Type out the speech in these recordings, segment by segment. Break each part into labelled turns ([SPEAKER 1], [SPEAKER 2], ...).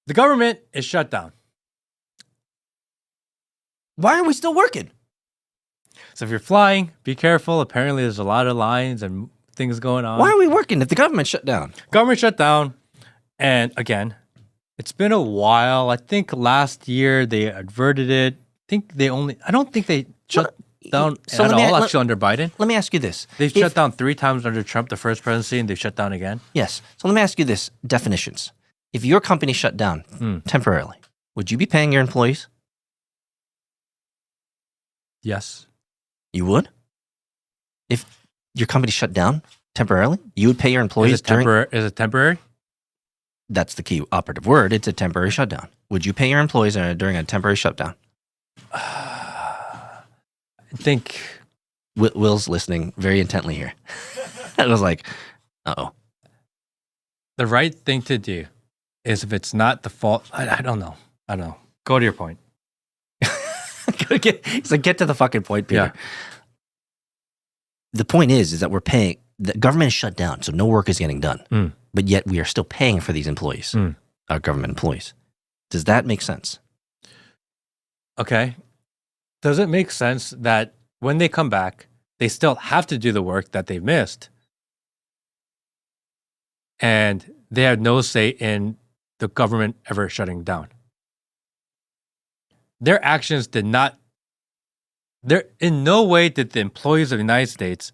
[SPEAKER 1] The government is shut down.
[SPEAKER 2] Why are we still working?
[SPEAKER 1] So if you're flying, be careful. Apparently, there's a lot of lines and things going on.
[SPEAKER 2] Why are we working if the government shut down?
[SPEAKER 1] Government shut down. And again, it's been a while. I think last year they averted it. I don't think they shut down at all actually under Biden.
[SPEAKER 2] Let me ask you this.
[SPEAKER 1] They've shut down 3 times under Trump, the first presidency, and they've shut down again.
[SPEAKER 2] Yes. So let me ask you this. Definitions. If your company shut down temporarily, would you be paying your employees?
[SPEAKER 1] Yes.
[SPEAKER 2] You would? If your company shut down temporarily, you would pay your employees
[SPEAKER 1] Is it temporary?
[SPEAKER 2] That's the key operative word. It's a temporary shutdown. Would you pay your employees during a temporary shutdown?
[SPEAKER 1] I think
[SPEAKER 2] Will's listening very intently here. I was like, uh-oh.
[SPEAKER 1] the right thing to do is if it's not the fault. I don't know. Go to your point.
[SPEAKER 2] He's like, get to the fucking point, Peter.
[SPEAKER 1] Yeah.
[SPEAKER 2] The point is that we're paying. The government is shut down, so no work is getting done. But yet we are still paying for these employees, our government employees. Does that make sense?
[SPEAKER 1] Okay. Does it make sense that when they come back, they still have to do the work that they've missed? And they have no say in the government ever shutting down. Their actions in no way did the employees of the United States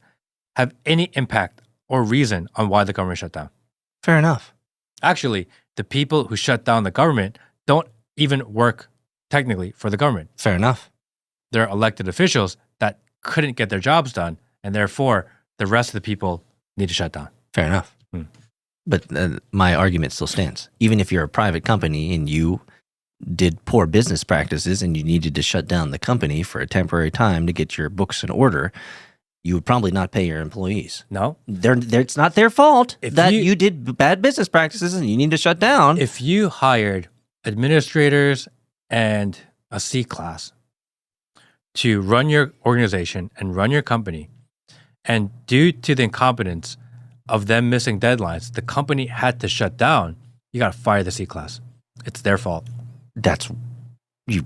[SPEAKER 1] have any impact or reason on why the government shut down.
[SPEAKER 2] Fair enough.
[SPEAKER 1] Actually, the people who shut down the government don't even work technically for the government.
[SPEAKER 2] Fair enough.
[SPEAKER 1] They're elected officials that couldn't get their jobs done, and therefore the rest of the people need to shut down.
[SPEAKER 2] Fair enough. But my argument still stands. Even if you're a private company and you did poor business practices and you needed to shut down the company for a temporary time to get your books in order, you would probably not pay your employees.
[SPEAKER 1] No.
[SPEAKER 2] It's not their fault that you did bad business practices and you need to shut down.
[SPEAKER 1] If you hired administrators and a C-class to run your organization and run your company, and due to the incompetence of them missing deadlines, the company had to shut down, you got to fire the C-class. It's their fault. You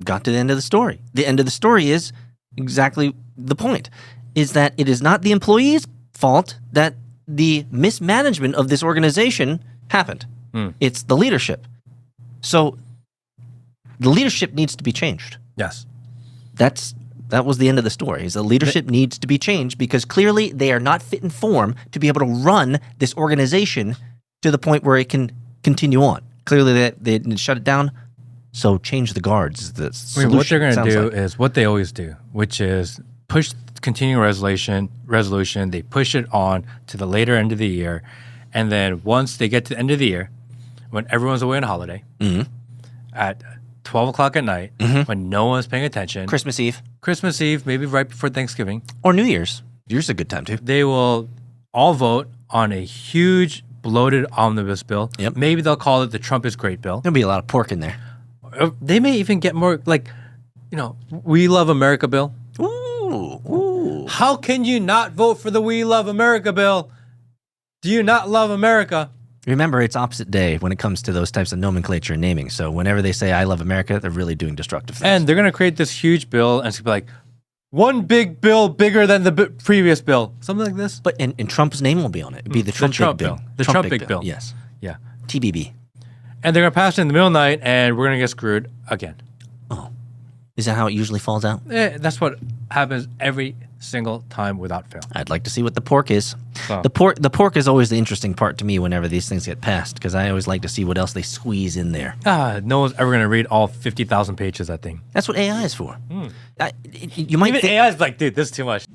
[SPEAKER 1] got to the end of the story. The end of the story is exactly the point, is that it is not the employee's fault that the mismanagement of this organization happened. It's the leadership. So the leadership needs to be changed. Yes.
[SPEAKER 2] That was the end of the story, is the leadership needs to be changed because clearly they are not fit in form to be able to run this organization to the point where it can continue on. Clearly they didn't shut it down. So change the guards.
[SPEAKER 1] What they're going to do is what they always do, which is push continuing resolution. They push it on to the later end of the year. And then once they get to the end of the year, when everyone's away on holiday, at 12 o'clock at night, when no one's paying attention.
[SPEAKER 2] Christmas Eve,
[SPEAKER 1] maybe right before Thanksgiving.
[SPEAKER 2] Or New Year's. New Year's is a good time too.
[SPEAKER 1] They will all vote on a huge bloated omnibus bill.
[SPEAKER 2] Yep.
[SPEAKER 1] Maybe they'll call it the Trump is great bill.
[SPEAKER 2] There'll be a lot of pork in there.
[SPEAKER 1] They may even get more We Love America bill.
[SPEAKER 2] Ooh.
[SPEAKER 1] How can you not vote for the We Love America bill? Do you not love America?
[SPEAKER 2] Remember, it's opposite day when it comes to those types of nomenclature and naming. So whenever they say I love America, they're really doing destructive things.
[SPEAKER 1] And they're going to create this huge bill and it's going to be like, one big bill bigger than the previous bill. Something like this.
[SPEAKER 2] But and Trump's name will be on it. It'd be the Trump big bill.
[SPEAKER 1] The Trump big bill.
[SPEAKER 2] Yes.
[SPEAKER 1] Yeah.
[SPEAKER 2] TBB.
[SPEAKER 1] And they're going to pass it in the middle of the night and we're going to get screwed again.
[SPEAKER 2] Oh. Is that how it usually falls out?
[SPEAKER 1] That's what happens every single time without fail.
[SPEAKER 2] I'd like to see what the pork is.
[SPEAKER 1] Oh.
[SPEAKER 2] The pork is always the interesting part to me whenever these things get passed because I always like to see what else they squeeze in there.
[SPEAKER 1] No one's ever going to read all 50,000 pages of that thing.
[SPEAKER 2] That's what AI is for. You might
[SPEAKER 1] Even AI is like, dude, this is too much.